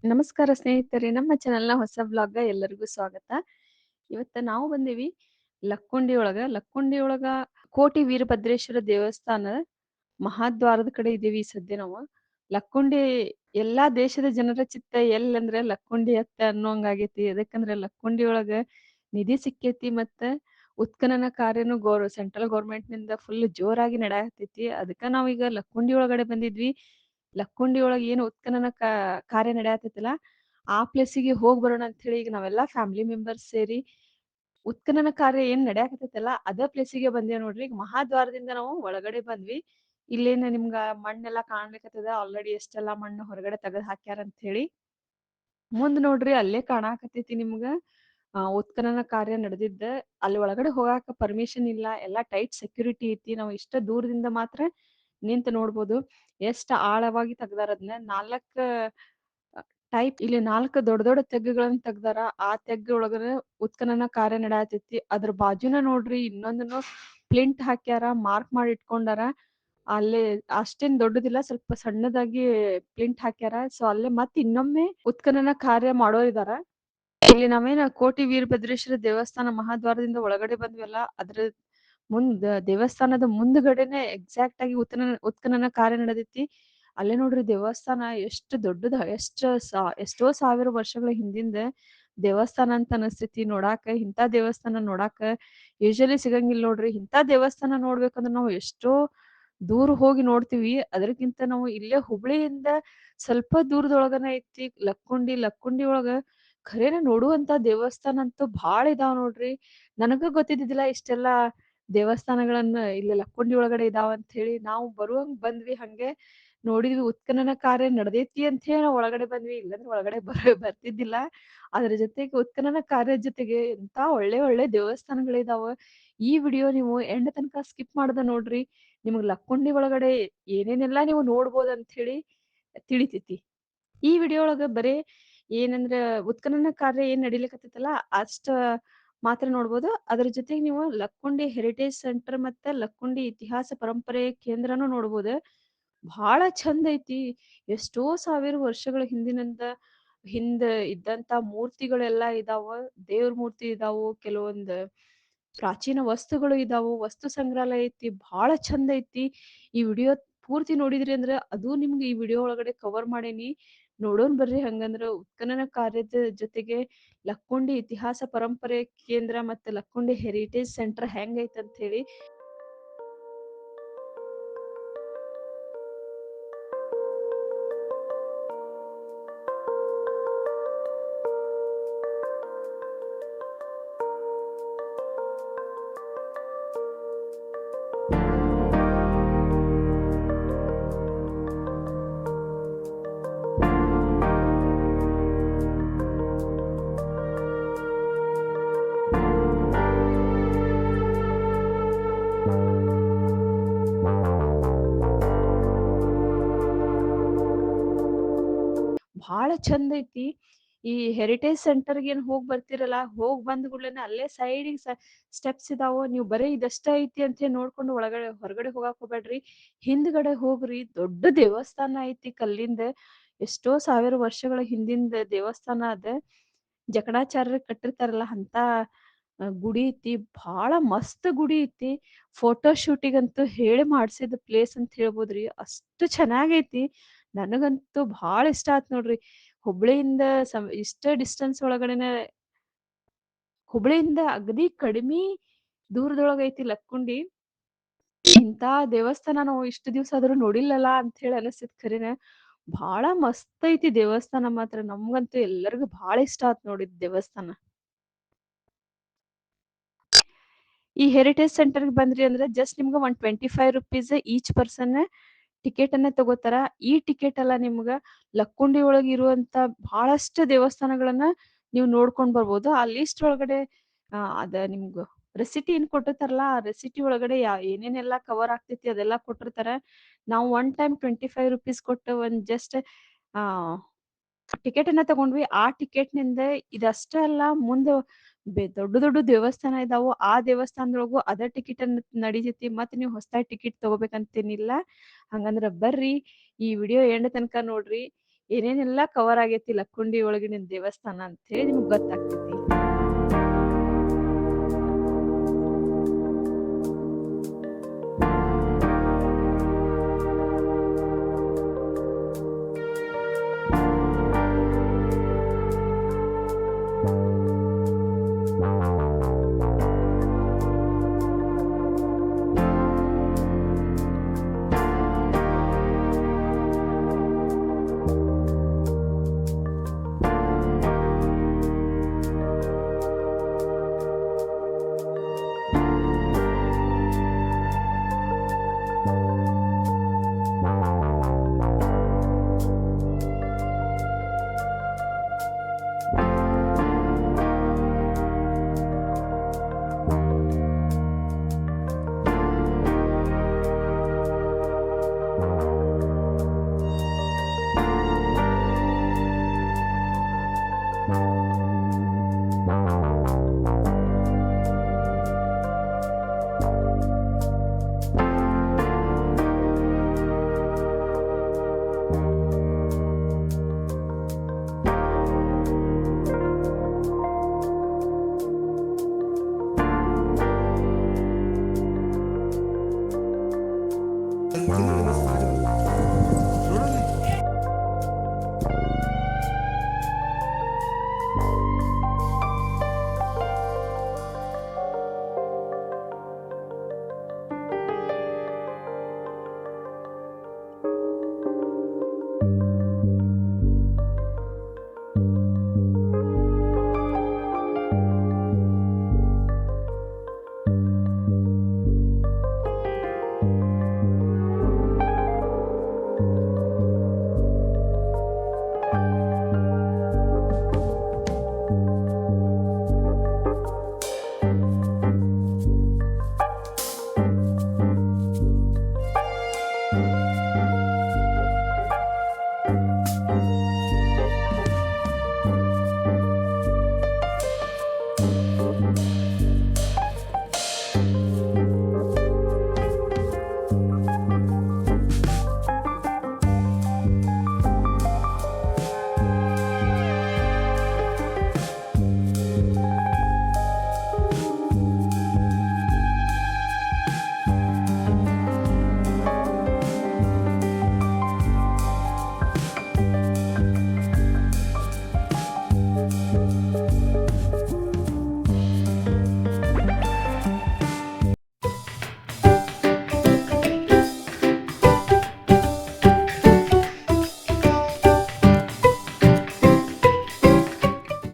ನಮಸ್ಕಾರ ಸ್ನೇಹಿತರೆ, ನಮ್ಮ ಚಾನೆಲ್‌ನ ಹೊಸ ವ್ಲಾಗ್‌ಗ ಎಲ್ಲರಿಗೂ ಸ್ವಾಗತ. ಇವತ್ತ ನಾವು ಬಂದೀವಿ ಲಕ್ಕುಂಡಿ ಒಳಗ ಕೋಟಿ ವೀರಭದ್ರೇಶ್ವರ ದೇವಸ್ಥಾನ ಮಹಾದ್ವಾರದ ಕಡೆ ಇದೀವಿ ಈ ಸದ್ಯ ನಾವು. ಲಕ್ಕುಂಡಿ ಎಲ್ಲಾ ದೇಶದ ಜನರ ಚಿತ್ತ ಎಲ್ಲಂದ್ರೆ ಲಕ್ಕುಂಡಿ ಅತ್ತ ಅನ್ನೋಂಗಾಗೈತಿ. ಎದಕ್ಕಂದ್ರೆ ಲಕ್ಕುಂಡಿ ಒಳಗ ನಿಧಿ ಸಿಕ್ಕೈತಿ ಮತ್ತ ಉತ್ಖನನ ಕಾರ್ಯನು ಸೆಂಟ್ರಲ್ ಗೌರ್ಮೆಂಟ್‌ನಿಂದ ಫುಲ್ ಜೋರಾಗಿ ನಡೆಯಕತ್ತೈತಿ. ಅದಕ್ಕ ನಾವೀಗ ಲಕ್ಕುಂಡಿ ಒಳಗಡೆ ಬಂದಿದ್ವಿ. ಲಕ್ಕುಂಡಿ ಒಳಗ ಏನು ಉತ್ಖನನ ಕಾರ್ಯ ನಡೆಯತೈತಲ್ಲ, ಆ ಪ್ಲೇಸಿಗೆ ಹೋಗ್ ಬರೋಣ ಅಂತ ಹೇಳಿ ಈಗ ನಾವೆಲ್ಲಾ ಫ್ಯಾಮಿಲಿ ಮೆಂಬರ್ಸ್ ಸೇರಿ ಉತ್ಖನನ ಕಾರ್ಯ ಏನ್ ನಡೆಯಕತ್ತೈತಲ್ಲ ಅದ ಪ್ಲೇಸಿಗೆ ಬಂದೇವ್ ನೋಡ್ರಿ. ಈಗ ಮಹಾದ್ವಾರದಿಂದ ನಾವು ಒಳಗಡೆ ಬಂದ್ವಿ. ಇಲ್ಲೇನ ನಿಮ್ಗ ಮಣ್ಣೆಲ್ಲಾ ಕಾಣ್ಲಿಕತ್ತದ ಆಲ್ರೆಡಿ ಎಷ್ಟೆಲ್ಲಾ ಮಣ್ಣು ಹೊರಗಡೆ ತೆಗದ್ ಹಾಕ್ಯಾರ ಅಂತ ಹೇಳಿ. ಮುಂದ್ ನೋಡ್ರಿ ಅಲ್ಲೇ ಕಾಣಾಕತ್ತೈತಿ ನಿಮ್ಗ ಉತ್ಖನನ ಕಾರ್ಯ ನಡೆದಿದ್ದ. ಅಲ್ಲಿ ಒಳಗಡೆ ಹೋಗಾಕ ಪರ್ಮಿಷನ್ ಇಲ್ಲ. ಎಲ್ಲಾ ಟೈಟ್ ಸೆಕ್ಯೂರಿಟಿ ಐತಿ. ನಾವು ಇಷ್ಟ ದೂರದಿಂದ ಮಾತ್ರ ನಿಂತ್ ನೋಡ್ಬೋದು. ಎಷ್ಟ್ ಆಳವಾಗಿ ತೆಗ್ದಾರ ಅದ್ನ. 4 ಟೈಪ್ ಇಲ್ಲಿ 4 ದೊಡ್ಡ ದೊಡ್ಡ ತೆಗ್ಗುಗಳನ್ನ ತೆಗ್ದಾರ. ಆ ತೆಗ್ಗೊಳಗನ ಉತ್ಖನನ ಕಾರ್ಯ ನಡೆಯತೈತಿ. ಅದ್ರ ಬಾಜುನ ನೋಡ್ರಿ ಇನ್ನೊಂದನ್ನು ಪ್ಲಿಂಟ್ ಹಾಕ್ಯಾರ, ಮಾರ್ಕ್ ಮಾಡಿ ಇಟ್ಕೊಂಡಾರ. ಅಲ್ಲೇ ಅಷ್ಟೇನ್ ದೊಡ್ಡದಿಲ್ಲ, ಸ್ವಲ್ಪ ಸಣ್ಣದಾಗಿ ಪ್ಲಿಂಟ್ ಹಾಕ್ಯಾರ. ಸೊ ಅಲ್ಲೇ ಮತ್ತ್ ಇನ್ನೊಮ್ಮೆ ಉತ್ಖನನ ಕಾರ್ಯ ಮಾಡೋರಿದಾರ. ಇಲ್ಲಿ ನಾವೇನ ಕೋಟಿ ವೀರಭದ್ರೇಶ್ವರ ದೇವಸ್ಥಾನ ಮಹಾದ್ವಾರದಿಂದ ಒಳಗಡೆ ಬಂದ್ವಲ್ಲ, ಅದ್ರ ದೇವಸ್ಥಾನದ ಮುಂದ್ಗಡೆನೆ ಎಕ್ಸಾಕ್ಟ್ ಆಗಿ ಉತ್ಖನನ ಕಾರ್ಯ ನಡೆದೈತಿ. ಅಲ್ಲೇ ನೋಡ್ರಿ ದೇವಸ್ಥಾನ ಎಷ್ಟು ದೊಡ್ಡದ, ಎಷ್ಟೋ ಸಾವಿರ ವರ್ಷಗಳ ಹಿಂದಿಂದ ದೇವಸ್ಥಾನ ಅಂತ ಅನಸ್ತೈತಿ ನೋಡಾಕ. ಇಂತಾ ದೇವಸ್ಥಾನ ನೋಡಾಕ ಯೂಶುವಲಿ ಸಿಗಂಗಿಲ್ಲ ನೋಡ್ರಿ. ಇಂತಾ ದೇವಸ್ಥಾನ ನೋಡ್ಬೇಕಂದ್ರ ನಾವು ಎಷ್ಟೋ ದೂರ ಹೋಗಿ ನೋಡ್ತೀವಿ. ಅದಕ್ಕಿಂತ ನಾವು ಇಲ್ಲೇ ಹುಬ್ಳಿಯಿಂದ ಸ್ವಲ್ಪ ದೂರದೊಳಗನ ಐತಿ ಲಕ್ಕುಂಡಿ ಒಳಗ ಖರೇನ ನೋಡುವಂತ ದೇವಸ್ಥಾನ ಅಂತೂ ಭಾಳ ಇದಾವ್ ನೋಡ್ರಿ. ನನಗ ಗೊತ್ತಿದ್ದಿದ್ದಿಲ್ಲ ಇಷ್ಟೆಲ್ಲಾ ದೇವಸ್ಥಾನಗಳನ್ನ ಇಲ್ಲಿ ಲಕ್ಕುಂಡಿ ಒಳಗಡೆ ಇದಾವ ಅಂತ ಹೇಳಿ. ನಾವು ಬರುವಂಗ್ ಬಂದ್ವಿ, ಹಂಗೆ ನೋಡಿದ್ವಿ ಉತ್ಖನನ ಕಾರ್ಯ ನಡೆದೈತಿ ಅಂತ ಹೇಳಿ ನಾವು ಒಳಗಡೆ ಬಂದ್ವಿ. ಇಲ್ಲಂದ್ರೆ ಒಳಗಡೆ ಬರ್ತಿದ್ದಿಲ್ಲ. ಅದ್ರ ಜೊತೆಗೆ ಉತ್ಖನನ ಕಾರ್ಯದ ಜೊತೆಗೆ ಎಂತ ಒಳ್ಳೆ ಒಳ್ಳೆ ದೇವಸ್ಥಾನಗಳಿದಾವ. ಈ ವಿಡಿಯೋ ನೀವು ಎಂಡ್ ತನಕ ಸ್ಕಿಪ್ ಮಾಡ್ದ ನೋಡ್ರಿ. ನಿಮಗ್ ಲಕ್ಕುಂಡಿ ಒಳಗಡೆ ಏನೇನೆಲ್ಲಾ ನೀವು ನೋಡ್ಬೋದ್ ಅಂತ ಹೇಳಿ ತಿಳಿತೈತಿ. ಈ ವಿಡಿಯೋ ಒಳಗ ಬರೇ ಏನಂದ್ರ ಉತ್ಖನನ ಕಾರ್ಯ ಏನ್ ನಡಿಲಿಕತ್ತೈತಲ್ಲ ಅಷ್ಟ ಮಾತ್ರ ನೋಡ್ಬೋದು. ಅದ್ರ ಜೊತೆಗೆ ನೀವು ಲಕ್ಕುಂಡಿ ಹೆರಿಟೇಜ್ ಸೆಂಟರ್ ಮತ್ತೆ ಲಕ್ಕುಂಡಿ ಇತಿಹಾಸ ಪರಂಪರೆ ಕೇಂದ್ರನೂ ನೋಡ್ಬೋದು. ಭಾಳ ಚಂದ ಐತಿ. ಎಷ್ಟೋ ಸಾವಿರ ವರ್ಷಗಳ ಹಿಂದ ಇದ್ದಂತ ಮೂರ್ತಿಗಳೆಲ್ಲಾ ಇದಾವ. ದೇವ್ರ ಮೂರ್ತಿ ಇದಾವು, ಕೆಲವೊಂದ್ ಪ್ರಾಚೀನ ವಸ್ತುಗಳು ಇದಾವು. ವಸ್ತು ಸಂಗ್ರಹಾಲಯ ಐತಿ. ಭಾಳ ಚಂದ ಐತಿ. ಈ ವಿಡಿಯೋ ಪೂರ್ತಿ ನೋಡಿದ್ರಿ ಅಂದ್ರ ಅದು ನಿಮ್ಗೆ ಈ ವಿಡಿಯೋ ಒಳಗಡೆ ಕವರ್ ಮಾಡೇನಿ. ನೋಡೋಣ ಬರ್ರಿ. ಹಂಗಂದ್ರ ಉತ್ಖನನ ಕಾರ್ಯದ ಜೊತೆಗೆ ಲಕ್ಕುಂಡಿ ಇತಿಹಾಸ ಪರಂಪರೆ ಕೇಂದ್ರ ಮತ್ತೆ ಲಕ್ಕುಂಡಿ ಹೆರಿಟೇಜ್ ಸೆಂಟರ್ ಹೆಂಗೈತ್ ಅಂತ ಹೇಳಿ. ಭಾಳ ಚಂದ ಐತಿ. ಈ ಹೆರಿಟೇಜ್ ಸೆಂಟರ್‌ಗೆ ಏನ್ ಹೋಗ್ ಬರ್ತಿರಲ್ಲ, ಹೋಗ್ ಬಂದ್ ಕೂಡ್ಲೆನ ಅಲ್ಲೇ ಸೈಡಿಗ್ ಸ್ಟೆಪ್ಸ್ ಇದಾವು. ನೀವು ಬರೀ ಇದಷ್ಟ ಐತಿ ಅಂತ ಹೇಳಿ ನೋಡ್ಕೊಂಡು ಹೊರಗಡೆ ಹೋಗಾಕ್ ಹೋಗ್ಬ್ಯಾಡ್ರಿ. ಹಿಂದ್ಗಡೆ ಹೋಗ್ರಿ. ದೊಡ್ಡ ದೇವಸ್ಥಾನ ಐತಿ ಕಲ್ಲಿಂದ. ಎಷ್ಟೋ ಸಾವಿರ ವರ್ಷಗಳ ಹಿಂದಿಂದ ದೇವಸ್ಥಾನ ಅದ. ಜಕಣಾಚಾರ್ಯರು ಕಟ್ಟಿರ್ತಾರಲ್ಲ ಅಂತ ಗುಡಿ ಐತಿ. ಭಾಳ ಮಸ್ತ್ ಗುಡಿ ಐತಿ. ಫೋಟೋ ಶೂಟಿಗಂತೂ ಹೇಳಿ ಮಾಡ್ಸಿದ ಪ್ಲೇಸ್ ಅಂತ ಹೇಳ್ಬೋದ್ರಿ. ಅಷ್ಟು ಚೆನ್ನಾಗೈತಿ. ನನಗಂತೂ ಭಾಳ ಇಷ್ಟ ಆತ್ ನೋಡ್ರಿ. ಹುಬ್ಳಿಯಿಂದ ಇಷ್ಟ ಡಿಸ್ಟೆನ್ಸ್ ಒಳಗಡೆನೆ, ಹುಬ್ಳಿಯಿಂದ ಅಗದಿ ಕಡಿಮಿ ದೂರದೊಳಗ ಐತಿ ಲಕ್ಕುಂಡಿ. ಇಂತಾ ದೇವಸ್ಥಾನ ನಾವು ಇಷ್ಟು ದಿವ್ಸ ಆದ್ರೂ ನೋಡಿಲ್ಲಲ್ಲ ಅಂತ ಹೇಳಿ ಅನಸ್ತೈತಿ ಖರೇನ. ಭಾಳ ಮಸ್ತ್ ಐತಿ ದೇವಸ್ಥಾನ ಮಾತ್ರ. ನಮ್ಗಂತೂ ಎಲ್ಲರಿಗೂ ಭಾಳ ಇಷ್ಟ ಆತ್ ನೋಡಿ ದೇವಸ್ಥಾನ. ಈ ಹೆರಿಟೇಜ್ ಸೆಂಟರ್‌ಗೆ ಬಂದ್ರಿ ಅಂದ್ರೆ ಜಸ್ಟ್ ನಿಮ್ಗ ₹125 ಈಚ್ ಪರ್ಸನ್ ಟಿಕೆಟ್ ಅನ್ನ ತಗೋತಾರ. ಈ ಟಿಕೆಟ್ ಅಲ್ಲ ನಿಮ್ಗ ಲಕ್ಕುಂಡಿ ಒಳಗ್ ಇರುವಂತ ಬಹಳಷ್ಟು ದೇವಸ್ಥಾನಗಳನ್ನ ನೀವು ನೋಡ್ಕೊಂಡ್ ಬರ್ಬೋದು. ಆ ಲಿಸ್ಟ್ ಒಳಗಡೆ ಅದ ನಿಮ್ಗ ರೆಸಿಟಿ ಏನ್ ಕೊಟ್ಟಿರ್ತಾರಲ್ಲ, ಆ ರೆಸಿಟಿ ಒಳಗಡೆ ಏನೇನೆಲ್ಲಾ ಕವರ್ ಆಗ್ತೈತಿ ಅದೆಲ್ಲಾ ಕೊಟ್ಟಿರ್ತಾರ. ನಾವು ಒನ್ ಟೈಮ್ ₹25 ಕೊಟ್ಟು ಒಂದ್ ಜಸ್ಟ್ ಆ ಟಿಕೆಟ್ ಅನ್ನ ತಗೊಂಡ್ವಿ. ಆ ಟಿಕೆಟ್‌ನಿಂದ ಇದಷ್ಟ ಅಲ್ಲ, ಮುಂದ ದೊಡ್ಡ ದೊಡ್ಡ ದೇವಸ್ಥಾನ ಇದಾವು. ಆ ದೇವಸ್ಥಾನದೊಳಗು ಅದ ಟಿಕೆಟ್ ಅನ್ನ ನಡಿತೈತಿ. ಮತ್ತ್ ನೀವು ಹೊಸದಾಗಿ ಟಿಕೆಟ್ ತಗೋಬೇಕಂತೇನಿಲ್ಲ. ಹಂಗಂದ್ರ ಬರ್ರಿ, ಈ ವಿಡಿಯೋ ಎಂಡ್ ತನಕ ನೋಡ್ರಿ. ಏನೇನೆಲ್ಲಾ ಕವರ್ ಆಗೈತಿ ಲಕ್ಕುಂಡಿ ಒಳಗಿನ ದೇವಸ್ಥಾನ ಅಂತ ಹೇಳಿ ನಿಮಗ್ ಗೊತ್ತಾಗ್ತೈತಿ.